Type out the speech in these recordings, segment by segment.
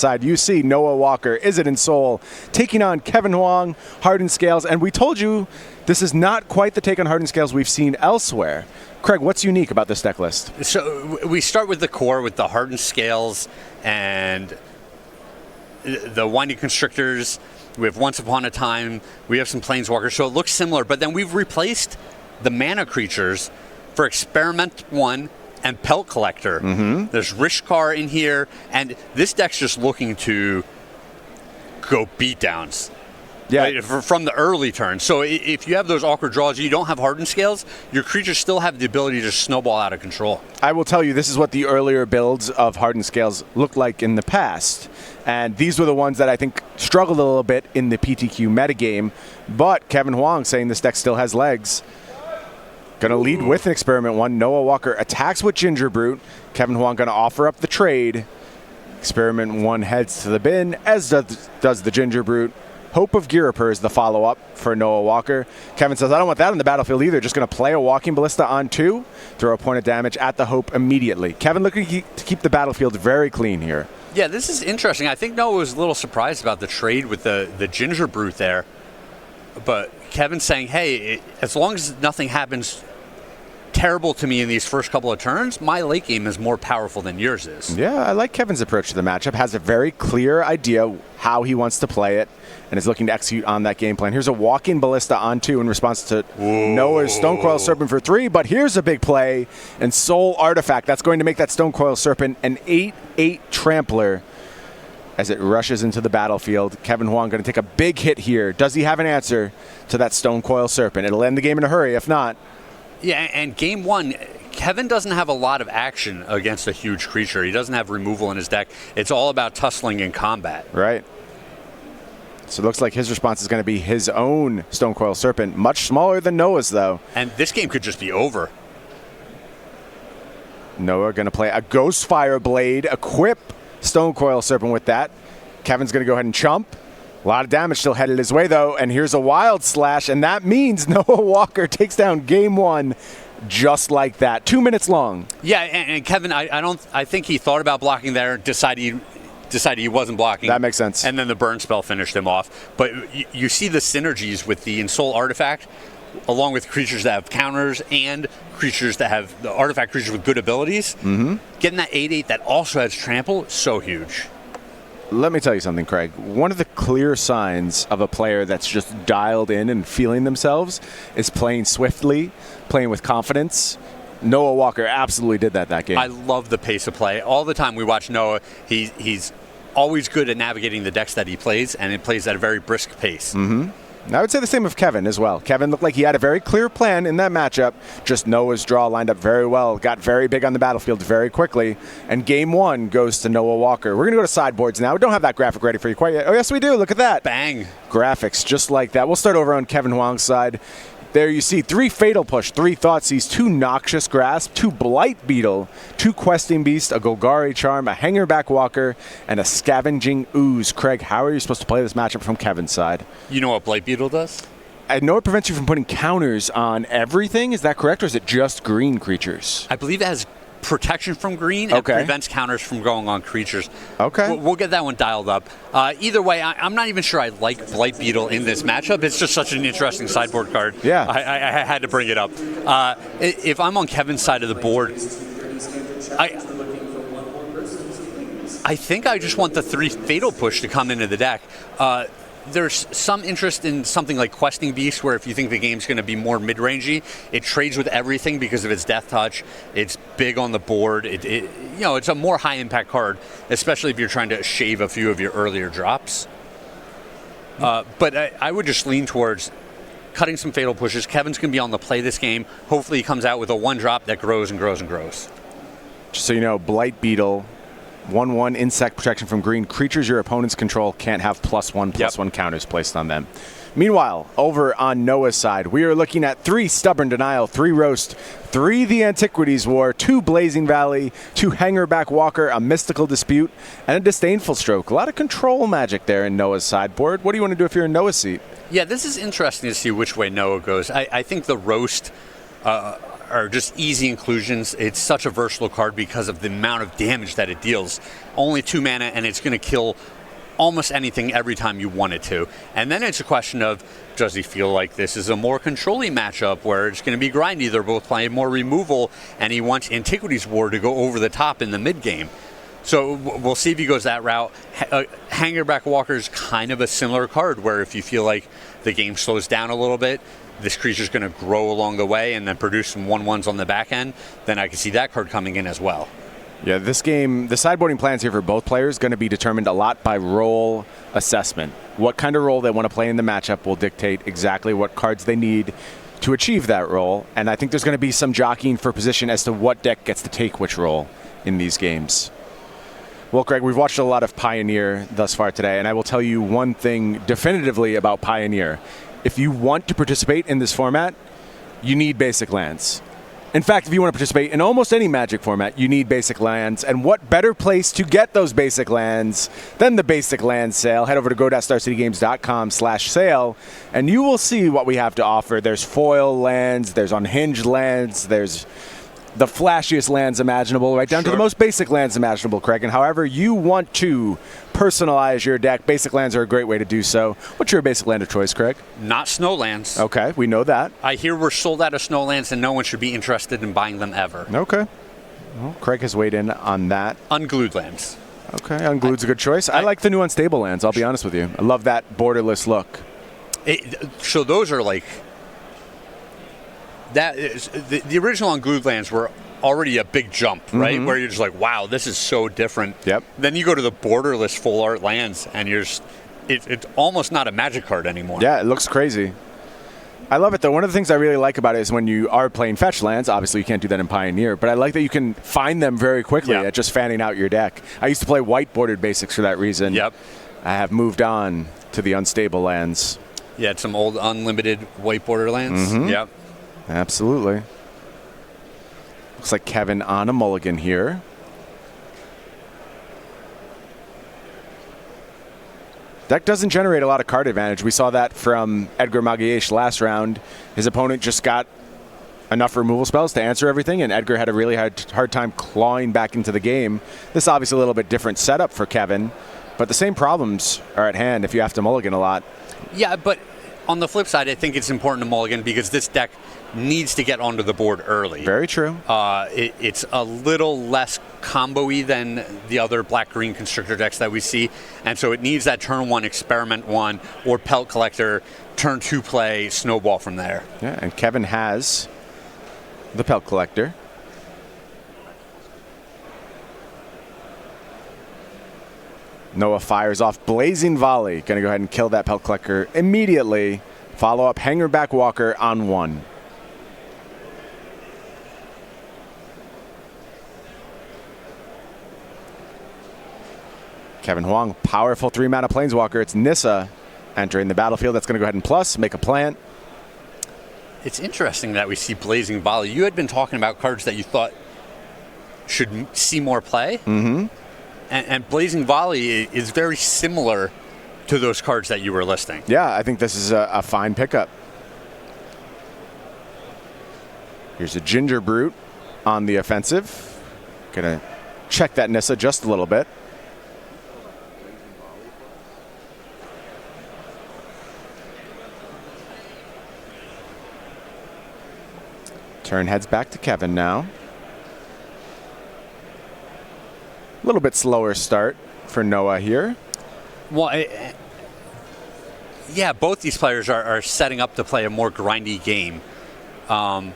side, you see Noah Walker, Izzet and Soul, taking on Kevin Hoang, Hardened Scales, and we told you this is not quite the take on Hardened Scales we've seen elsewhere. Craig, what's unique about this deck list? So we start with the core with the Hardened Scales and the Winding Constrictors. We have Once Upon a Time. We have some Planeswalkers, so it looks similar, but then we've replaced the mana creatures for Experiment 1 and Pelt Collector. There's Rishkar in here, and this deck's just looking to go beatdowns. Yeah. Right, from the early turn. So if you have those awkward draws, you don't have Hardened Scales, your creatures still have the ability to snowball out of control. I will tell you, this is what the earlier builds of Hardened Scales looked like in the past. And these were the ones that I think struggled a little bit in the PTQ metagame. But Kevin Hoang saying this deck still has legs. Going to lead with an Experiment 1. Noah Walker attacks with Ginger Brute. Kevin Hoang going to offer up the trade. Experiment 1 heads to the bin, as does the Ginger Brute. Hope of Girapur is the follow-up for Noah Walker. Kevin says, I don't want that on the battlefield either. Just going to play a Walking Ballista on 2, throw a point of damage at the Hope immediately. Kevin looking to keep the battlefield very clean here. Yeah, this is interesting. I think Noah was a little surprised about the trade with the Ginger Brute there. But Kevin's saying, hey, as long as nothing happens terrible to me in these first couple of turns, my late game is more powerful than yours is. Yeah, I like Kevin's approach to the matchup. Has a very clear idea how he wants to play it and is looking to execute on that game plan. Here's a Walking Ballista on 2 in response to Noah's Stonecoil Serpent for 3, but here's a big play and Soul Artifact. That's going to make that Stonecoil Serpent an 8/8 trampler as it rushes into the battlefield. Kevin Hoang going to take a big hit here. Does he have an answer to that Stonecoil Serpent? It'll end the game in a hurry if not. Yeah, and game 1, Kevin doesn't have a lot of action against a huge creature. He doesn't have removal in his deck. It's all about tussling in combat. Right. So it looks like his response is going to be his own Stonecoil Serpent, much smaller than Noah's, though. And this game could just be over. Noah going to play a Ghostfire Blade, equip Stonecoil Serpent with that. Kevin's going to go ahead and chump. A lot of damage still headed his way, though, and here's a Wild Slash, and that means Noah Walker takes down game 1 just like that. 2 minutes long. Yeah, and Kevin, I think he thought about blocking there, decided he wasn't blocking. That makes sense. And then the burn spell finished him off. But you see the synergies with the Ensoul Artifact, along with creatures that have counters and creatures that have the artifact creatures with good abilities. Getting that 8/8 that also has trample, so huge. Let me tell you something, Craig. One of the clear signs of a player that's just dialed in and feeling themselves is playing swiftly, playing with confidence. Noah Walker absolutely did that game. I love the pace of play. All the time we watch Noah, he's always good at navigating the decks that he plays, and it plays at a very brisk pace. I would say the same of Kevin as well. Kevin looked like he had a very clear plan in that matchup. Just Noah's draw lined up very well, got very big on the battlefield very quickly, and game 1 goes to Noah Walker. We're going to go to sideboards now. We don't have that graphic ready for you quite yet. Oh, yes, we do. Look at that. Bang. Graphics just like that. We'll start over on Kevin Hoang's side. There you see 3 Fatal Push, 3 Thoughtseize, 2 Noxious Grasp, 2 Blight Beetle, 2 Questing Beast, a Golgari Charm, a Hangerback Walker, and a Scavenging Ooze. Craig, how are you supposed to play this matchup from Kevin's side? You know what Blight Beetle does? I know it prevents you from putting counters on everything. Is that correct, or is it just green creatures? I believe it has protection from green and prevents counters from going on creatures. Okay. We'll get that one dialed up. Either way, I'm not even sure I like Blight Beetle in this matchup. It's just such an interesting sideboard card. Yeah. I had to bring it up. If I'm on Kevin's side of the board, I think I just want the 3 Fatal Push to come into the deck. There's some interest in something like Questing Beast, where if you think the game's going to be more mid-rangey, it trades with everything because of its Death Touch. It's big on the board. It's a more high-impact card, especially if you're trying to shave a few of your earlier drops. But I would just lean towards cutting some Fatal Pushes. Kevin's going to be on the play this game. Hopefully he comes out with a 1-drop that grows and grows and grows. Just so you know, Blight Beetle, 1/1 insect protection from green. Creatures your opponents control can't have +1/+1 counters placed on them. Meanwhile, over on Noah's side, we are looking at 3 Stubborn Denial, 3 Roast, 3 The Antiquities War, 2 Blazing Valley, 2 Hangerback Walker, a Mystical Dispute, and a Disdainful Stroke. A lot of control magic there in Noah's sideboard. What do you want to do if you're in Noah's seat? Yeah, this is interesting to see which way Noah goes. I think the Roast are just easy inclusions. It's such a versatile card because of the amount of damage that it deals. Only 2 mana, and it's going to kill almost anything every time you want it to. And then it's a question of, does he feel like this is a more controlling matchup where it's going to be grindy? They're both playing more removal, and he wants Antiquities War to go over the top in the mid game. So we'll see if he goes that route. Hangerback Walker is kind of a similar card where if you feel like the game slows down a little bit, this creature's going to grow along the way and then produce some 1/1s on the back end, then I can see that card coming in as well. Yeah, this game, the sideboarding plans here for both players going to be determined a lot by role assessment. What kind of role they want to play in the matchup will dictate exactly what cards they need to achieve that role. And I think there's going to be some jockeying for position as to what deck gets to take which role in these games. Well, Greg, we've watched a lot of Pioneer thus far today, and I will tell you one thing definitively about Pioneer. If you want to participate in this format, you need basic lands. In fact, if you want to participate in almost any Magic format, you need basic lands. And what better place to get those basic lands than the Basic Lands Sale? Head over to go.starcitygames.com/sale, and you will see what we have to offer. There's foil lands, there's unhinged lands, there's the flashiest lands imaginable, right down to the most basic lands imaginable, Craig. And however you want to personalize your deck, basic lands are a great way to do so. What's your basic land of choice, Craig? Not Snowlands. Okay, we know that. I hear we're sold out of Snowlands and no one should be interested in buying them ever. Okay. Well, Craig has weighed in on that. Unglued lands. Okay, Unglued's a good choice. I like the new Unstable lands, I'll be honest with you. I love that borderless look. So those are like... That is, the original Unglued lands were already a big jump, right? Where you're just like, wow, this is so different. Yep. Then you go to the borderless full art lands, and you're just, it's almost not a Magic card anymore. Yeah, it looks crazy. I love it, though. One of the things I really like about it is when you are playing fetch lands, obviously you can't do that in Pioneer, but I like that you can find them very quickly at just fanning out your deck. I used to play white bordered basics for that reason. Yep. I have moved on to the Unstable lands. Yeah, it's some old unlimited white border lands. Yep. Absolutely. Looks like Kevin on a mulligan here. Deck doesn't generate a lot of card advantage. We saw that from Edgar Magalhaes last round. His opponent just got enough removal spells to answer everything, and Edgar had a really hard time clawing back into the game. This is obviously a little bit different setup for Kevin, but the same problems are at hand if you have to mulligan a lot. Yeah, but on the flip side, I think it's important to mulligan because this deck needs to get onto the board early. Very true. It's a little less combo-y than the other black-green Constrictor decks that we see, and so it needs that turn 1, Experiment 1, or Pelt Collector, turn 2 play, snowball from there. Yeah, and Kevin has the Pelt Collector. Noah fires off Blazing Volley. Going to go ahead and kill that Pelt Collector immediately. Follow up Hangerback Walker on 1. Kevin Hoang, powerful 3-mana Planeswalker. It's Nissa entering the battlefield. That's going to go ahead and plus, make a plant. It's interesting that we see Blazing Volley. You had been talking about cards that you thought should see more play. And Blazing Volley is very similar to those cards that you were listing. Yeah, I think this is a fine pickup. Here's a Ginger Brute on the offensive. Gonna check that Nissa just a little bit. Turn heads back to Kevin now. A little bit slower start for Noah here. Well, yeah, both these players are setting up to play a more grindy game. So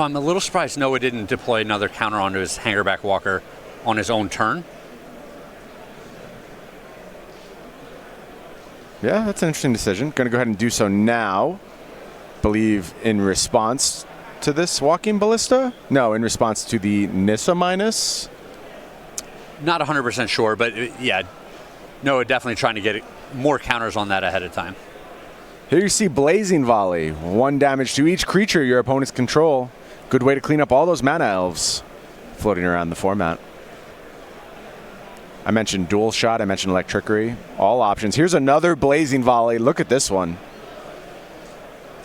I'm a little surprised Noah didn't deploy another counter onto his Hangerback Walker on his own turn. Yeah, that's an interesting decision. Going to go ahead and do so now. Believe in response to this Walking Ballista? No, in response to the Nissa minus? Not 100% sure, but yeah, Noah definitely trying to get more counters on that ahead of time. Here you see Blazing Volley. 1 damage to each creature your opponents control. Good way to clean up all those mana elves floating around the format. I mentioned Dual Shot, I mentioned Electrickery. All options. Here's another Blazing Volley. Look at this one.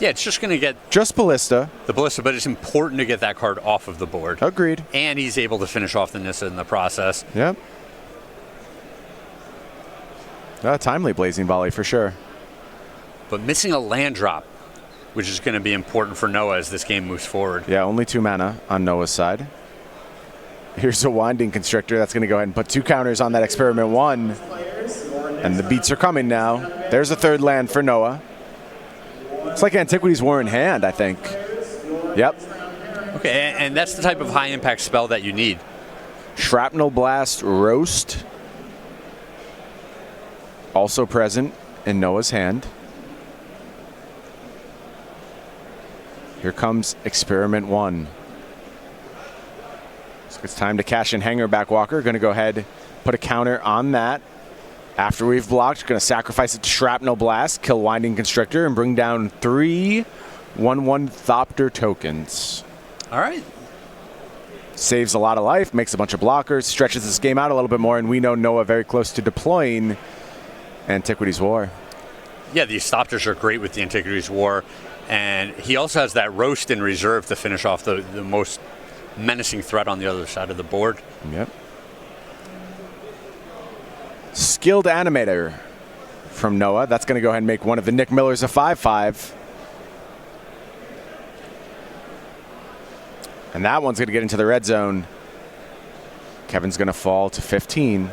Yeah, it's just going to get Just Ballista. the Ballista, but it's important to get that card off of the board. Agreed. And he's able to finish off the Nissa in the process. Yep. Timely Blazing Volley for sure. But missing a land drop, which is going to be important for Noah as this game moves forward. Yeah, only 2 mana on Noah's side. Here's a Winding Constrictor that's going to go ahead and put 2 counters on that Experiment 1. And the beats are coming now. There's a 3rd land for Noah. It's like Antiquity's War in hand, I think. Yep. Okay, and that's the type of high-impact spell that you need. Shrapnel Blast Roast. Also present in Noah's hand. Here comes Experiment 1. So it's time to cash in Hanger Backwalker. Going to go ahead, put a counter on that. After we've blocked, going to sacrifice it to Shrapnel Blast, kill Winding Constrictor, and bring down 3 1/1 Thopter tokens. All right. Saves a lot of life, makes a bunch of blockers, stretches this game out a little bit more, and we know Noah very close to deploying Antiquity's War. Yeah, these Thopters are great with the Antiquity's War, and he also has that Roast in reserve to finish off the most menacing threat on the other side of the board. Yep. Skilled Animator from Noah. That's going to go ahead and make one of the Nick Millers a 5/5. And that one's going to get into the red zone. Kevin's going to fall to 15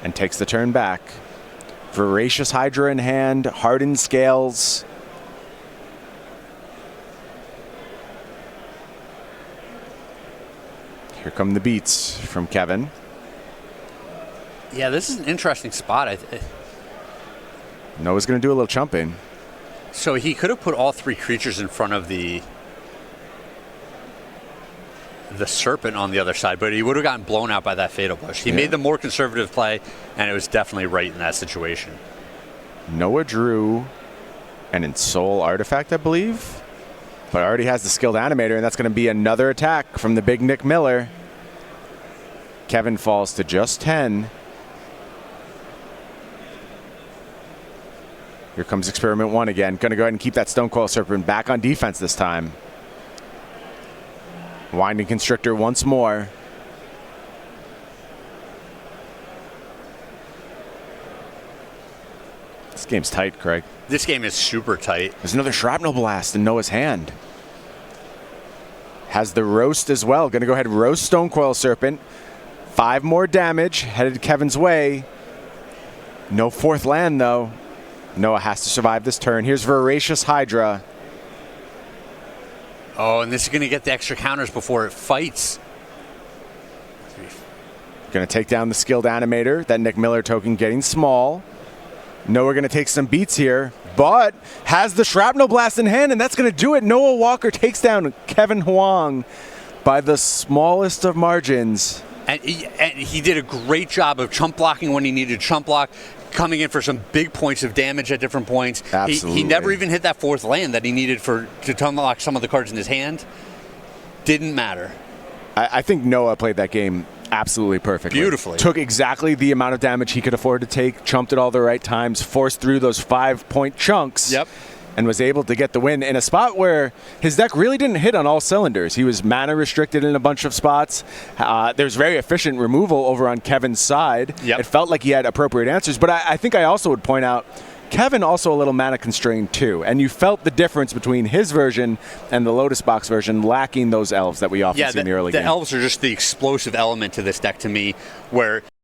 and takes the turn back. Voracious Hydra in hand, Hardened Scales. Here come the beats from Kevin. Yeah, this is an interesting spot. Noah's going to do a little chumping. So he could have put all 3 creatures in front of the Serpent on the other side, but he would have gotten blown out by that Fatal Push. He made the more conservative play, and it was definitely right in that situation. Noah drew an Ensoul Artifact, I believe, but already has the Skilled Animator, and that's going to be another attack from the big Nick Miller. Kevin falls to just 10. Here comes Experiment 1 again. Going to go ahead and keep that Stonecoil Serpent back on defense this time. Winding Constrictor once more. This game's tight, Craig. This game is super tight. There's another Shrapnel Blast in Noah's hand. Has the Roast as well. Going to go ahead and roast Stonecoil Serpent. 5 more damage headed Kevin's way. No 4th land, though. Noah has to survive this turn. Here's Voracious Hydra. Oh, and this is going to get the extra counters before it fights. Going to take down the Skilled Animator. That Nick Miller token getting small. Noah going to take some beats here, but has the Shrapnel Blast in hand, and that's going to do it. Noah Walker takes down Kevin Hoang by the smallest of margins. And he did a great job of chump blocking when he needed chump block, coming in for some big points of damage at different points. Absolutely. He never even hit that 4th land that he needed to unlock some of the cards in his hand. Didn't matter. I think Noah played that game absolutely perfectly. Beautifully. Took exactly the amount of damage he could afford to take, chumped at all the right times, forced through those 5-point chunks. Yep. And was able to get the win in a spot where his deck really didn't hit on all cylinders. He was mana restricted in a bunch of spots. There's very efficient removal over on Kevin's side. Yep. It felt like he had appropriate answers, but I think I also would point out Kevin also a little mana constrained too, and you felt the difference between his version and the Lotus Box version lacking those elves that we often see in the early game. The elves are just the explosive element to this deck to me, where